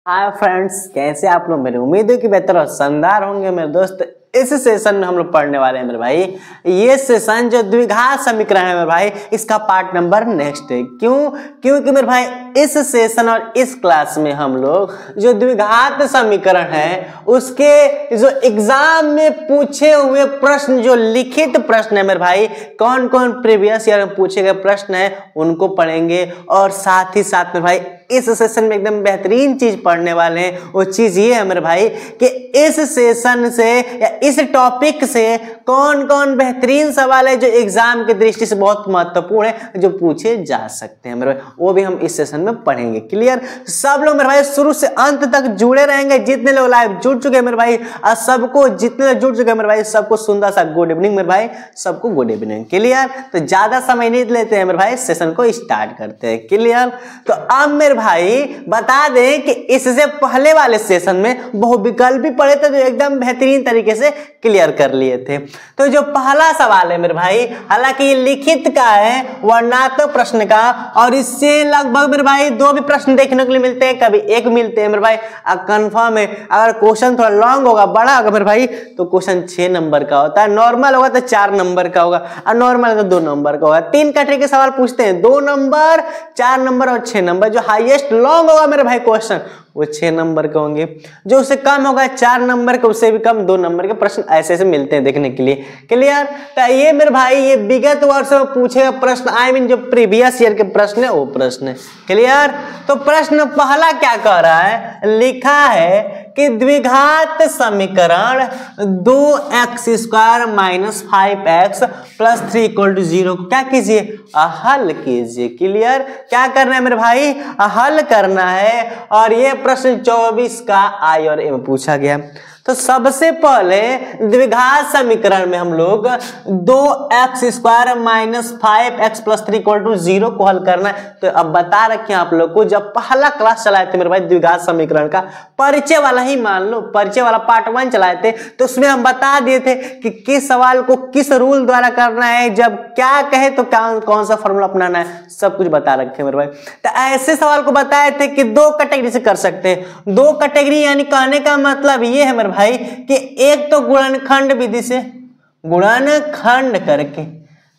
Hi friends, कैसे आप लोग। मेरी उम्मीद है कि बेहतर और शानदार होंगे मेरे दोस्त। इस सेशन में हम लोग पढ़ने वाले हैं मेरे भाई। ये सेशन जो द्विघात समीकरण है मेरे भाई, इसका पार्ट नंबर नेक्स्ट है। क्योंकि मेरे भाई इस सेशन और इस क्लास में हम लोग जो द्विघात समीकरण है उसके जो एग्जाम में पूछे हुए प्रश्न, जो लिखित प्रश्न है मेरे भाई, कौन कौन प्रीवियस ईयर में पूछे गए प्रश्न है उनको पढ़ेंगे। और साथ ही साथ मेरे भाई इस सेशन में एकदम बेहतरीन चीज पढ़ने वाले हैं। वो चीज ये है मेरे भाई कि इस सेशन से या इस टॉपिक से कौन कौन बेहतरीन सवाल है जो एग्जाम की दृष्टि से बहुत महत्वपूर्ण है, जो पूछे जा सकते हैं मेरे भाई, वो भी हम इस सेशन में पढ़ेंगे। क्लियर। सब लोग मेरे भाई शुरू से अंत तक जुड़े रहेंगे। जितने लोग लाइव जुड़ चुके हैं मेरे भाई, और सबको जितने लोग जुड़ चुके हैं मेरे भाई, सबको सुंदर सा गुड इवनिंग मेरे भाई, सबको गुड इवनिंग। क्लियर। तो ज्यादा समय नहीं लेते हैं मेरे भाई, सेशन को स्टार्ट करते हैं। क्लियर। तो अब मेरे भाई बता दें कि इससे पहले वाले सेशन में बहुविकल्पी पढ़े थे, जो एकदम बेहतरीन तरीके से क्लियर कर लिए थे। तो जो पहला सवाल है मेरे भाई, हालांकि ये लिखित का है, वर्णात्मक प्रश्न का, और इससे लगभग मेरे भाई दो भी प्रश्न देखने के लिए मिलते हैं, कभी एक मिलते हैं मेरे भाई। कंफर्म है अगर क्वेश्चन थोड़ा लॉन्ग होगा, बड़ा होगा मेरे भाई, तो क्वेश्चन 6 नंबर का होता है। नॉर्मल होगा तो 4 नंबर का होगा, और नॉर्मल तो 2 नंबर का होगा। 3 कैटेगरी के सवाल पूछते हैं, 2 नंबर, 4 नंबर और 6 नंबर। जो हाईएस्ट लॉन्ग होगा मेरे भाई क्वेश्चन, वो 6 नंबर के होंगे। जो उससे कम होगा 4 नंबर के, उससे भी कम 2 नंबर के प्रश्न ऐसे ऐसे मिलते हैं देखने के लिए। क्लियर। तो ये मेरे भाई ये विगत वर्ष में पूछे गए प्रश्न, आई मीन जो प्रीवियस ईयर के प्रश्न है वो प्रश्न है। क्लियर। तो प्रश्न पहला क्या कह रहा है, लिखा है कि द्विघात समीकरण 2x² - 5x + 3 = 0 क्या कीजिए, हल कीजिए। क्लियर। क्या करना है मेरे भाई, हल करना है। और ये प्रश्न 24 का आई और ए में पूछा गया। तो सबसे पहले द्विघात समीकरण में हम लोग 2x² - 5x + 3 = 0 को हल करना है। तो अब बता रखे आप लोग को, जब पहला क्लास चलाए थे मेरे भाई द्विघात समीकरण का, परिचय वाला ही मान लो, परिचय वाला पार्ट 1 चलाए थे, तो उसमें हम बता दिए थे कि किस सवाल को किस रूल द्वारा करना है, जब क्या कहे तो कौन सा फॉर्मूला अपनाना है, सब कुछ बता रखे मेरे भाई। तो ऐसे सवाल को बताए थे कि 2 कैटेगरी से कर सकते हैं। 2 कैटेगरी यानी कहने का मतलब ये है मेरे भाई कि एक तो गुणनखंड विधि से, गुणनखंड करके,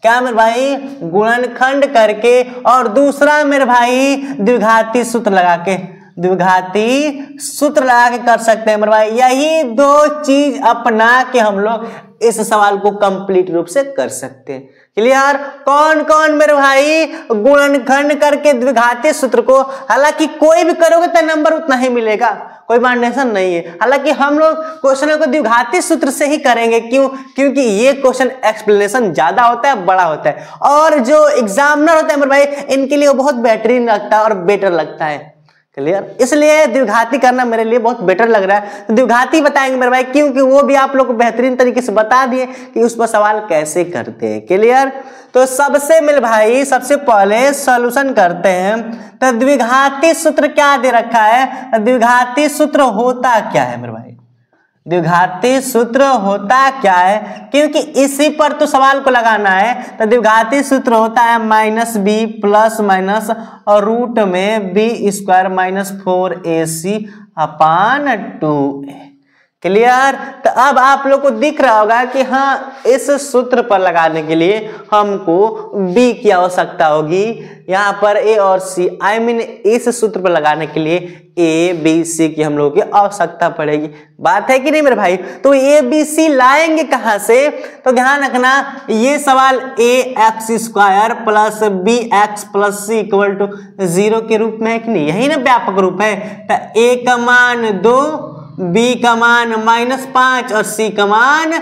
क्या मेरे भाई, गुणनखंड करके, और दूसरा मेरे भाई द्विघाती सूत्र लगा के, द्विघाती सूत्र लगा के कर सकते हैं मेरे भाई। यही 2 चीज अपना के हम लोग इस सवाल को कंप्लीट रूप से कर सकते हैं। क्लियर। कौन कौन मेरे भाई, गुणनखंड करके द्विघाती सूत्र को, हालांकि कोई भी करोगे तो नंबर उतना ही मिलेगा, कोई टेंशन नहीं है। हालांकि हम लोग क्वेश्चन को द्विघाती सूत्र से ही करेंगे। क्यों? क्योंकि ये क्वेश्चन एक्सप्लेनेशन ज्यादा होता है, बड़ा होता है, और जो एग्जामिनर होता है मेरे भाई, इनके लिए बहुत बेहतरीन लगता है और बेटर लगता है। क्लियर। इसलिए द्विघाती करना मेरे लिए बहुत बेटर लग रहा है। तो द्विघाती बताएंगे मेरे भाई, क्योंकि वो भी आप लोग को बेहतरीन तरीके से बता दिए कि उस पर सवाल कैसे करते हैं। क्लियर। तो सबसे मेरे भाई सबसे पहले सॉल्यूशन करते हैं। तो द्विघाती सूत्र क्या दे रखा है, द्विघाती सूत्र होता क्या है मेरे भाई, द्विघाती सूत्र होता क्या है, क्योंकि इसी पर तो सवाल को लगाना है। तो द्विघाती सूत्र होता है -b ± और रूट में b² - 4ac/2a। क्लियर। तो अब आप लोग को दिख रहा होगा कि हाँ, इस सूत्र पर लगाने के लिए हमको b की आवश्यकता होगी, यहाँ पर a और c, आई मीन इस सूत्र पर लगाने के लिए a b c की हम लोगों की आवश्यकता पड़ेगी। बात है कि नहीं मेरे भाई। तो a b c लाएंगे कहाँ से, तो ध्यान रखना, ये सवाल ax² + bx + c = 0 के रूप में है कि नहीं, यही ना व्यापक रूप है। तो a का मान 2, b का मान -5 और c का मान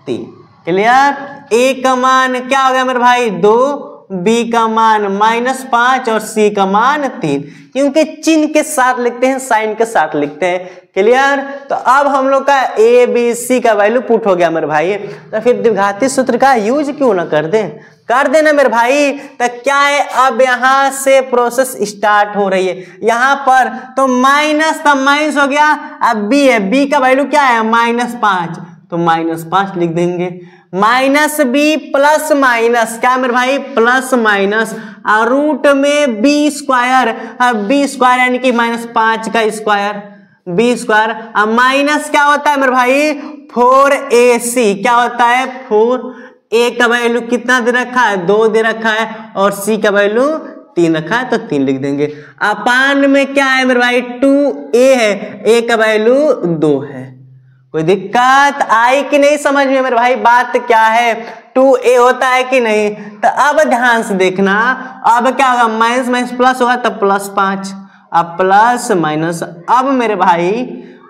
3। क्लियर। a का मान क्या हो गया मेरे भाई 2, b का मान -5 और c का मान 3, क्योंकि चिन्ह के साथ लिखते हैं, साइन के साथ लिखते हैं। क्लियर। तो अब हम लोग का a b c का वैल्यू पुट हो गया मेरे भाई। तो फिर द्विघाती सूत्र का यूज क्यों ना कर दें, कर देना मेरे भाई। तो क्या है, अब यहां से प्रोसेस स्टार्ट हो रही है। यहां पर तो माइनस, तब माइनस हो गया। अब b है, b का वैल्यू क्या है -5, तो -5 लिख देंगे। माइनस बी प्लस माइनस क्या मेरे भाई प्लस माइनस और रूट में बी स्क्वायर, बी स्क्वायर यानी कि -5 का स्क्वायर बी स्क्वायर, अब माइनस क्या होता है मेरे भाई 4ac क्या होता है 4, ए का वैल्यू कितना दे रखा है 2 दे रखा है और सी का वैल्यू 3 रखा है तो 3 लिख देंगे। अपान में क्या है मेरे भाई 2a है, ए का वैल्यू 2 है। कोई दिक्कत आई कि नहीं समझ में मेरे भाई बात क्या है 2a होता है कि नहीं। तो अब ध्यान से देखना, अब क्या होगा माइनस माइनस प्लस होगा तब +5, अब प्लस माइनस, अब मेरे भाई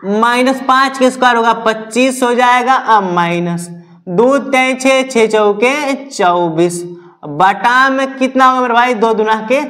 -5 के स्क्वायर होगा 25 हो जाएगा, अब माइनस 2 3 6 6 चौके 24 बटा में कितना होगा मेरे भाई 2 दूना के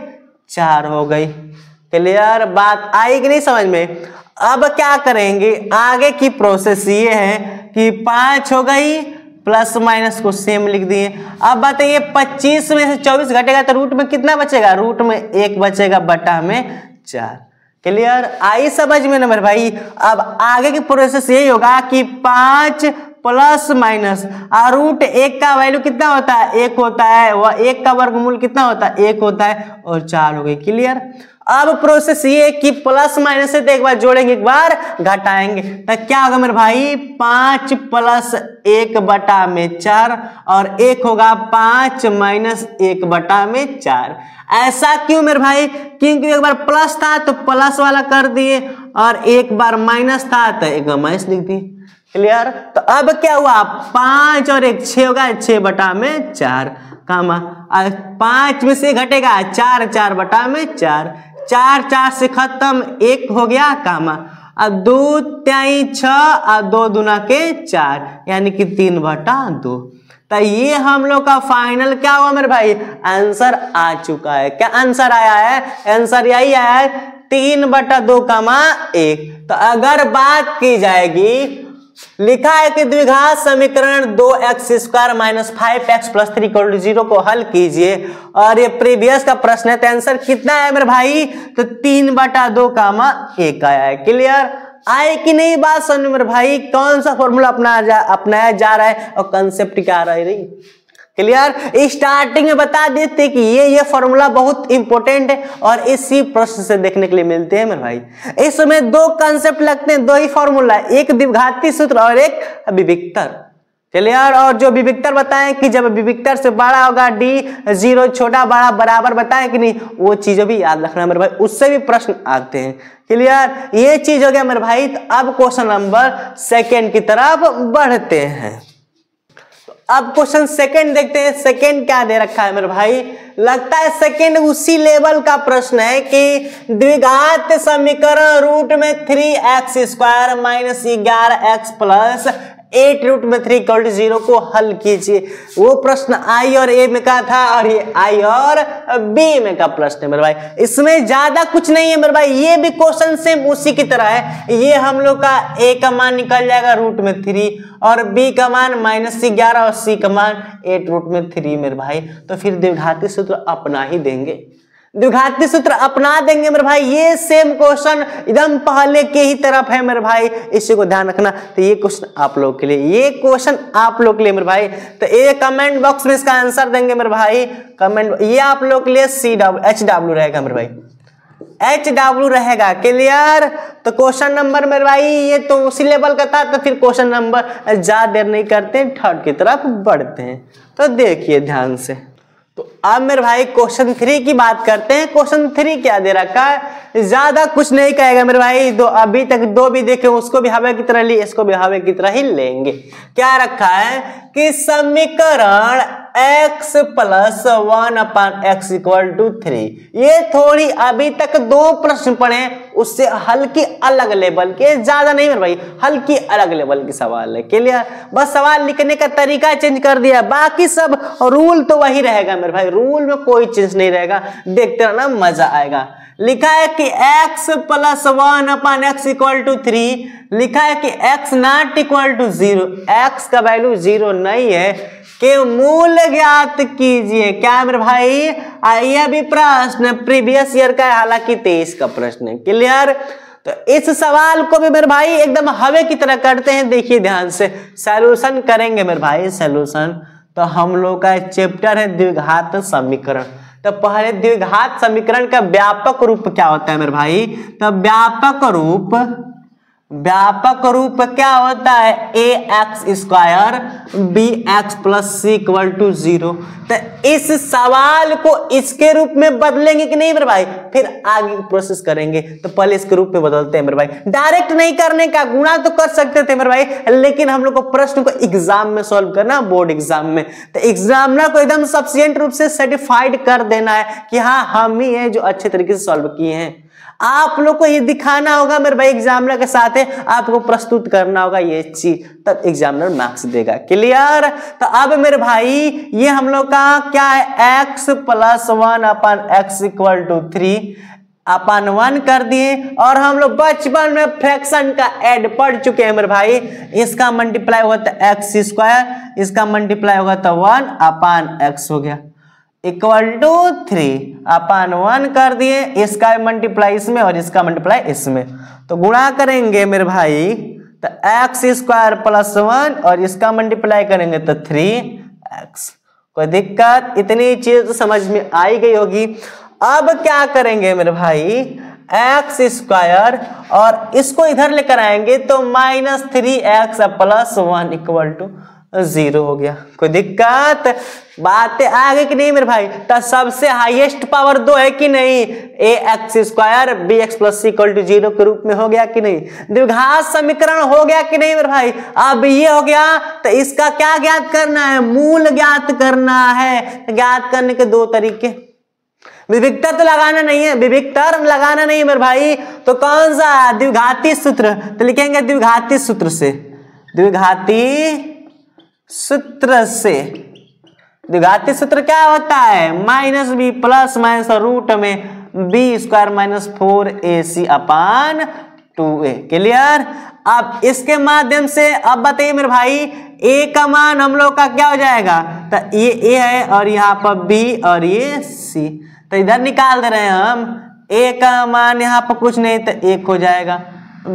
4 हो गई। क्लियर बात आई कि नहीं समझ में। अब क्या करेंगे आगे की प्रोसेस ये है कि 5 हो गई प्लस माइनस को सेम लिख दिए। अब बताइए 25 में से 24 घटेगा तो रूट में कितना बचेगा, रूट में 1 बचेगा बटा में 4। क्लियर आई समझ में ना मेरे भाई। अब आगे की प्रोसेस यही होगा कि 5 प्लस माइनस और रूट 1 का वैल्यू कितना होता है 1 होता है, वह 1 का वर्गमूल कितना होता है 1 होता है और 4 हो गई। क्लियर। अब प्रोसेस ये कि प्लस माइनस से तो एक बार जोड़ेंगे एक बार घटाएंगे तो क्या होगा मेरे भाई 5 प्लस 1 बटा में 4 और 1 होगा 5 माइनस 1 बटा में 4। ऐसा क्यों मेरे भाई, क्योंकि एक बार प्लस था तो प्लस वाला कर दिए और एक बार माइनस था तो एक बार माइनस लिख दिए। क्लियर। तो अब क्या हुआ 5 और 1 6 होगा 6 बटा में 4 कामा 5 में से घटेगा 4 4 बटा में 4 4 4 से खत्म 1 हो गया कामा अब 2 3 6 और 2 दूना के 4 यानी कि 3 बटा 2। तो ये हम लोग का फाइनल क्या हुआ मेरे भाई आंसर आ चुका है। क्या आंसर आया है, आंसर यही आया है 3 बटा 2 कामा 1। तो अगर बात की जाएगी लिखा है कि द्विघात समीकरण 2x² - 5x + 3 = 0 को हल कीजिए और ये प्रीवियस का प्रश्न है तो आंसर कितना है मेरे भाई तो 3 बटा 2 कामा 1 आया है। क्लियर आए कि नहीं बात समझ में मेरे भाई। कौन सा फॉर्मूला अपनाया जा रहा है और कंसेप्ट क्या आ रहा है। क्लियर। स्टार्टिंग में बता देते कि ये फॉर्मूला बहुत इंपॉर्टेंट है और इसी प्रोसेस से देखने के लिए मिलते हैं मेरे भाई। इसमें 2 कंसेप्ट लगते हैं, 2 ही फॉर्मूला, एक द्विघाती सूत्र और एक विविक्तर। क्लियर। और जो विविक्तर बताएं कि जब विविक्तर से बड़ा होगा d 0 छोटा बड़ा बराबर बताएं कि नहीं, वो चीजें भी याद रखना मेरे भाई, उससे भी प्रश्न आते हैं। क्लियर। ये चीज हो गया मेरे भाई। तो अब क्वेश्चन नंबर 2 की तरफ बढ़ते हैं। अब क्वेश्चन 2 देखते हैं। 2 क्या दे रखा है मेरे भाई, लगता है 2 उसी लेवल का प्रश्न है कि द्विघात समीकरण रूट में 3x² - 11x + 8 √3 = 0 को हल कीजिए। वो प्रश्न आई और ए में का था और ये आई और बी में का प्रश्न है मेरे भाई। इसमें ज्यादा कुछ नहीं है मेरे भाई, ये भी क्वेश्चन सेम उसी की तरह है। ये हम लोग का ए का मान निकल जाएगा √3 और बी का मान -11 और सी का मान 8 √3 मेरे भाई। तो फिर द्विघाती सूत्र अपना ही देंगे, द्विघाती सूत्र अपना देंगे मेरे भाई। ये सेम क्वेश्चन एकदम पहले के ही तरफ है मेरे भाई, इसी को ध्यान रखना। तो ये क्वेश्चन आप लोग के लिए, ये क्वेश्चन आप लोग के लिए मेरे भाई। तो ये कमेंट बॉक्स में इसका आंसर देंगे मेरे भाई। कमेंट ये आप लोग के लिए HW रहेगा मेरे भाई, HW रहेगा। क्लियर। तो क्वेश्चन नंबर मेरे भाई ये तो उसी लेवल का था। तो फिर क्वेश्चन नंबर ज्यादा देर नहीं करते, 3 की तरफ बढ़ते हैं। तो देखिए ध्यान से। तो अब मेरे भाई क्वेश्चन 3 की बात करते हैं। क्वेश्चन 3 क्या दे रखा है, ज्यादा कुछ नहीं कहेगा मेरे भाई। अभी तक 2 भी देखे, उसको भी हवा की तरह लिए, इसको भी हवा की तरह ही लेंगे। क्या रखा है कि समीकरण x + 1/x = 3। ये थोड़ी अभी तक 2 प्रश्न पढ़े, उससे हल्की अलग लेवल के, ज्यादा नहीं मेरे भाई, हल्की अलग लेवल की सवाल है। क्लियर। बस सवाल लिखने का तरीका चेंज कर दिया, बाकी सब रूल तो वही रहेगा मेरे भाई, रूल में कोई चेंज नहीं रहेगा। देखते रहना मजा आएगा। लिखा है कि x + 1/x = 3, लिखा है कि x ≠ 0, x का वैल्यू 0 नहीं है के मूल ज्ञात कीजिए। क्या मेरे भाई, यह भी प्रश्न प्रीवियस ईयर का है, हालांकि 23 का प्रश्न है। क्लियर। तो इस सवाल को भी मेरे भाई एकदम हवे की तरह करते हैं। देखिए ध्यान से सॉल्यूशन करेंगे मेरे भाई। सॉल्यूशन तो हम लोग का चैप्टर है द्विघात समीकरण। तो पहले द्विघात समीकरण का व्यापक रूप क्या होता है मेरे भाई? तो व्यापक रूप क्या होता है? ax square bx plus C equal to 0। तो इस सवाल को इसके रूप में बदलेंगे कि नहीं मेरे भाई? फिर आगे प्रोसेस करेंगे। तो पहले इसके रूप में बदलते हैं मेरे भाई। डायरेक्ट नहीं करने का, गुणा तो कर सकते थे मेरे भाई, लेकिन हम लोग को प्रश्न को एग्जाम में सॉल्व करना, बोर्ड एग्जाम में। तो एग्जामिनर को एकदम सफिशिएंट रूप से सर्टिफाइड कर देना है कि हाँ हम ही है जो अच्छे तरीके से सॉल्व किए हैं। आप लोग को ये दिखाना होगा मेरे भाई, एग्जामिनर के साथ है आपको प्रस्तुत करना होगा ये चीज, तब एग्जामिनर मार्क्स देगा। क्लियर? तो अब मेरे भाई ये हम लोग का क्या है? x plus 1 upon x equal to 3 upon 1 कर दिए। और हम लोग बचपन में फ्रैक्शन का ऐड पढ़ चुके हैं मेरे भाई। इसका मल्टीप्लाई हुआ था एक्स स्क्वायर, इसका मल्टीप्लाई हुआ था 1 अपन x हो गया इक्वल टू 3 अपन 1 कर दिए। इसका मल्टीप्लाई इसमें और इसका मल्टीप्लाई इसमें, तो गुणा करेंगे मेरे भाई तो एक्स स्क्वायर प्लस 1 और इसका मल्टीप्लाई करेंगे तो 3x। कोई दिक्कत? इतनी चीज तो समझ में आई गई होगी। अब क्या करेंगे मेरे भाई? एक्स स्क्वायर और इसको इधर लेकर आएंगे तो minus 3x plus 1 equal to 0 हो गया। कोई दिक्कत? बातें आ गई कि नहीं मेरे भाई? तो सबसे हाईएस्ट पावर 2 है कि नहीं? ax square bx plus C equal to 0 के रूप में हो गया कि नहीं? द्विघात समीकरण हो गया कि नहीं मेरे भाई? अब ये हो गया तो इसका क्या ज्ञात करना है? मूल ज्ञात करना है। ज्ञात करने के 2 तरीके। विविक्तर तो लगाना नहीं है, विविक्तर लगाना नहीं है मेरे भाई। तो कौन सा? द्विघाती सूत्र। तो लिखेंगे द्विघाती सूत्र से, द्विघाती सूत्र क्या होता है? Minus B plus minus root में B square minus 4ac upon 2a। Clear? अब इसके माध्यम से अब बताइए मेरे भाई a का मान हम लोग का क्या हो जाएगा? तो ये a है और यहाँ पर b और ये c, तो इधर निकाल दे रहे हैं हम। a का मान यहाँ पर कुछ नहीं तो 1 हो जाएगा,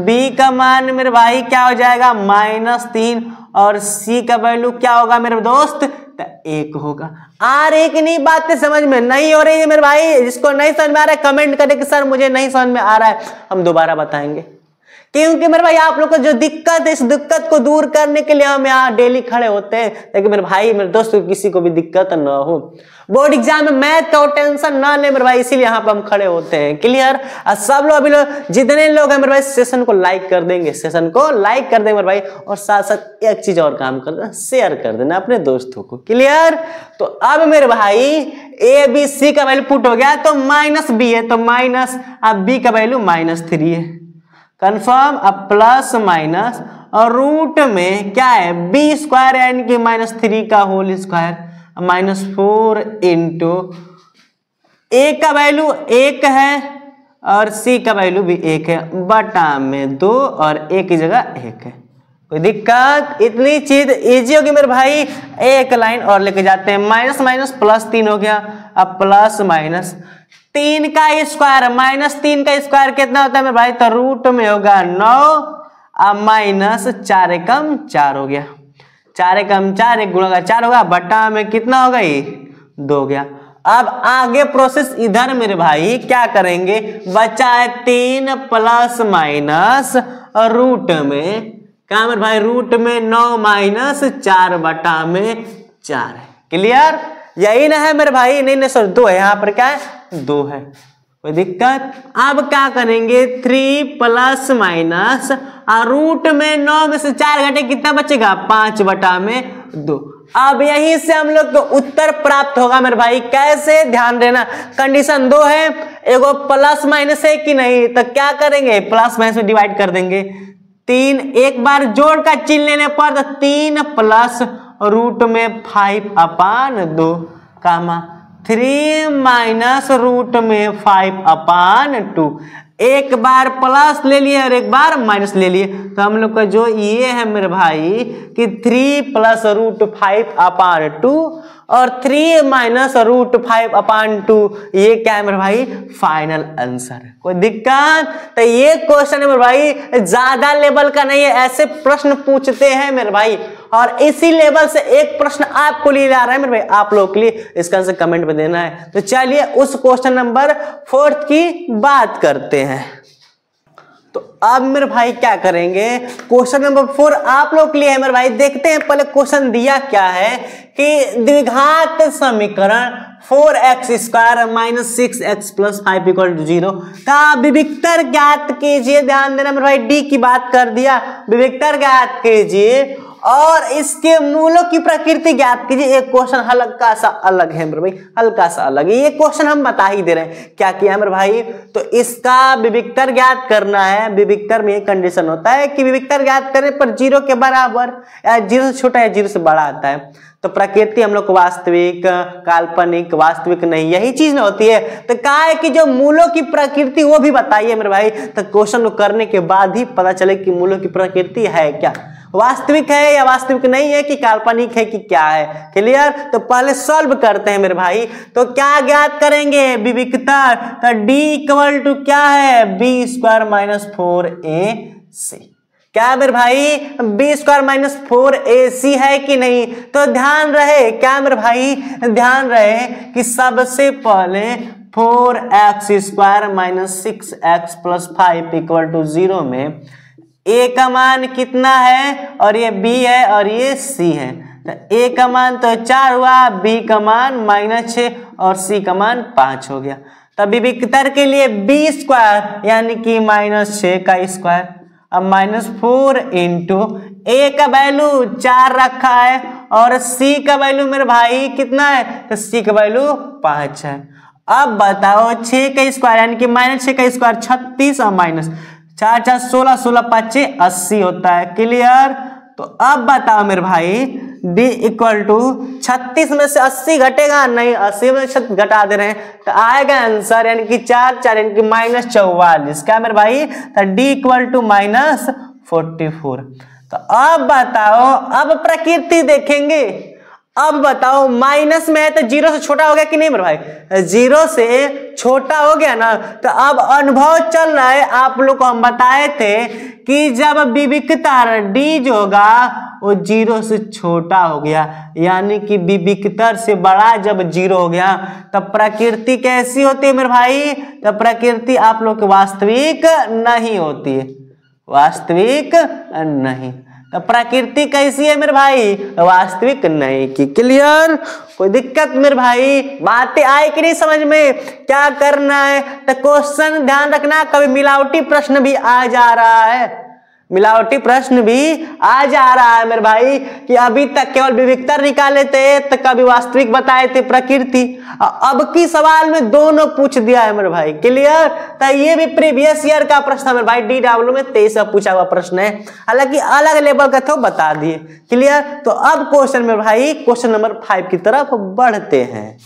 b का मान मेरे भाई क्या हो जाएगा? -3 और c का वैल्यू क्या होगा मेरे दोस्त? तो 1 होगा। आ रही कि नहीं बातें समझ में? नहीं हो रही है मेरे भाई? जिसको नहीं समझ में आ रहा है कमेंट करे कि सर मुझे नहीं समझ में आ रहा है, हम दोबारा बताएंगे। क्योंकि मेरे भाई आप लोग को जो दिक्कत है, इस दिक्कत को दूर करने के लिए हम यहाँ डेली खड़े होते हैं, ताकि मेरे भाई मेरे दोस्त को किसी को भी दिक्कत न हो। बोर्ड एग्जाम में मैथ का टेंशन ना ले मेरे भाई, इसीलिए यहाँ पे हम खड़े होते हैं। क्लियर? और सब लोग अभी लोग जितने लोग हैं मेरे भाई सेशन को लाइक कर देंगे, सेशन को लाइक कर देंगे मेरे भाई। और साथ साथ एक चीज और काम कर देना, शेयर कर देना अपने दोस्तों को। क्लियर? तो अब मेरे भाई ए बी सी का वैल्यू पुट हो गया, तो माइनस बी है तो माइनस, अब बी का वैल्यू -3 है कंफर्म। अब प्लस माइनस और रूट में क्या है? बी स्क्वायर यानी कि -3 का होल स्क्वायर -4 इंटू ए का वैल्यू 1 है और सी का वैल्यू भी 1 है, बटा में 2 और ए की जगह 1 है। कोई दिक्कत? इतनी चीज इजी होगी मेरे भाई। एक लाइन और लेके जाते हैं, माइनस माइनस प्लस 3 हो गया। अब प्लस माइनस 3 का स्क्वायर, -3 का स्क्वायर कितना होता है मेरे भाई? तो रूट में होगा 9, अब माइनस 4 एकम 4 हो गया, 4 एकम 4, 1 गुणा 4 होगा, बटा में कितना होगा? ये 2 हो गया। अब आगे प्रोसेस इधर मेरे भाई क्या करेंगे? बचा है 3 प्लस माइनस और रूट में क्या मेरे भाई? रूट में 9 माइनस 4 बटा में 4 है। क्लियर? यही ना है मेरे भाई? नहीं सर 2 है, यहाँ पर क्या है? 2 है। कोई दिक्कत? अब क्या करेंगे? 3 प्लस माइनस और रूट में 9 में से 4 घटे कितना बचेगा? 5 बटा में 2। अब यहीं से हम लोग को उत्तर प्राप्त होगा मेरे भाई। कैसे? ध्यान देना, कंडीशन 2 है, एगो प्लस माइनस है कि नहीं, तो क्या करेंगे? प्लस माइनस में डिवाइड कर देंगे। 3 एक बार जोड़ का चिन्ह लेने पर 3 प्लस रूट में 5 अपान 2 कामा 3 माइनस रूट में 5 अपान 2। एक बार प्लस ले लिए और एक बार माइनस ले लिए, तो हम लोग का जो ये है मेरे भाई कि 3 + √5/2 और 3 - √5/2 ये क्या है मेरे भाई फाइनल आंसर। कोई दिक्कत? तो ये क्वेश्चन है मेरे भाई ज्यादा लेवल का नहीं है, ऐसे प्रश्न पूछते हैं मेरे भाई, और इसी लेवल से एक प्रश्न आपको लिए जा रहा है मेरे भाई, आप लोगों के लिए। इसका आंसर कमेंट में देना है। तो चलिए उस क्वेश्चन नंबर 4 की बात करते हैं। तो अब मेरे भाई क्या करेंगे, क्वेश्चन नंबर 4 आप लोग के लिए है मेरे भाई। देखते हैं पहले क्वेश्चन दिया क्या है कि द्विघात समीकरण 4x² - 6x + 5 = 0 का विविक्तर ज्ञात कीजिए। ध्यान देना मेरे भाई, डी की बात कर दिया, विविक्तर ज्ञात कीजिए और इसके मूलों की प्रकृति ज्ञात कीजिए। एक क्वेश्चन हल्का सा अलग है मेरे भाई, हल्का सा अलग है। ये क्वेश्चन हम बता ही दे रहे हैं क्या किया मेरे भाई। तो इसका विविक्तर ज्ञात करना है। विविक्तर में एक कंडीशन होता है कि विविक्तर ज्ञात करने पर 0 के बराबर या 0 से छोटा या 0 से बड़ा आता है। तो प्रकृति हम लोग को वास्तविक, काल्पनिक, वास्तविक नहीं, यही चीज ना होती है। तो कहा है कि जो मूलों की प्रकृति वो भी बताइए मेरे भाई। तो क्वेश्चन करने के बाद ही पता चले कि मूलों की प्रकृति है क्या, वास्तविक है या वास्तविक नहीं है, कि काल्पनिक है कि क्या है। क्लियर? तो पहले सॉल्व करते हैं मेरे भाई। तो क्या ज्ञात करेंगे, विविक्तर। तो D = क्या है, b² - 4ac। क्या मेरे भाई b² - 4ac है कि नहीं। तो ध्यान रहे क्या मेरे भाई, ध्यान रहे कि सबसे पहले 4x² - 6x + 5 = 0 में a का मान कितना है, और ये b है और ये c है। तो a का मान तो 4 हुआ, b का मान -6 और c का मान 5 हो गया। तब विविक्तर के लिए b² यानी कि -6 का स्क्वायर, अब -4 × a का वैल्यू 4 रखा है और c का वैल्यू मेरे भाई कितना है, तो c का वैल्यू 5 है। अब बताओ 6 का स्क्वायर यानी कि -6 का स्क्वायर 36 और -4 × 4 = 16, 16 × 5 = 80 होता है। क्लियर? तो अब बताओ मेरे भाई D = 36 में से 80 घटेगा नहीं, 80 में से घटा दे रहे हैं तो आएगा आंसर यानी कि 4 4 यानी कि -44। क्या मेरे भाई, तो D = -44। तो अब बताओ, अब प्रकृति देखेंगे। अब बताओ माइनस में है तो 0 से छोटा हो गया कि नहीं मेरे भाई, 0 से छोटा हो गया ना। तो अब अनुभव चल रहा है, आप लोग को हम बताए थे कि जब विविक्तर D जो होगा वो 0 से छोटा हो गया, यानी कि विविक्तर से बड़ा जब 0 हो गया तब प्रकृति कैसी होती है मेरे भाई, तब प्रकृति आप लोग की वास्तविक नहीं होती है, वास्तविक नहीं। तो प्रकृति कैसी है मेरे भाई, वास्तविक नहीं की। क्लियर? कोई दिक्कत मेरे भाई, बातें आए कि नहीं समझ में, क्या करना है। तो क्वेश्चन ध्यान रखना, कभी मिलावटी प्रश्न भी आ जा रहा है, मिलावटी प्रश्न भी आ जा रहा है मेरे भाई, कि अभी तक केवल विविक्तर निकाले थे तो कभी वास्तविक बताए थे प्रकृति, अब की सवाल में दोनों पूछ दिया है मेरे भाई। क्लियर? तो ये भी प्रीवियस ईयर का प्रश्न है मेरे भाई, DW में 23 पूछा हुआ प्रश्न है, हालांकि अलग लेवल का था बता दिए। क्लियर? तो अब क्वेश्चन मेरे भाई क्वेश्चन नंबर 5 की तरफ बढ़ते हैं।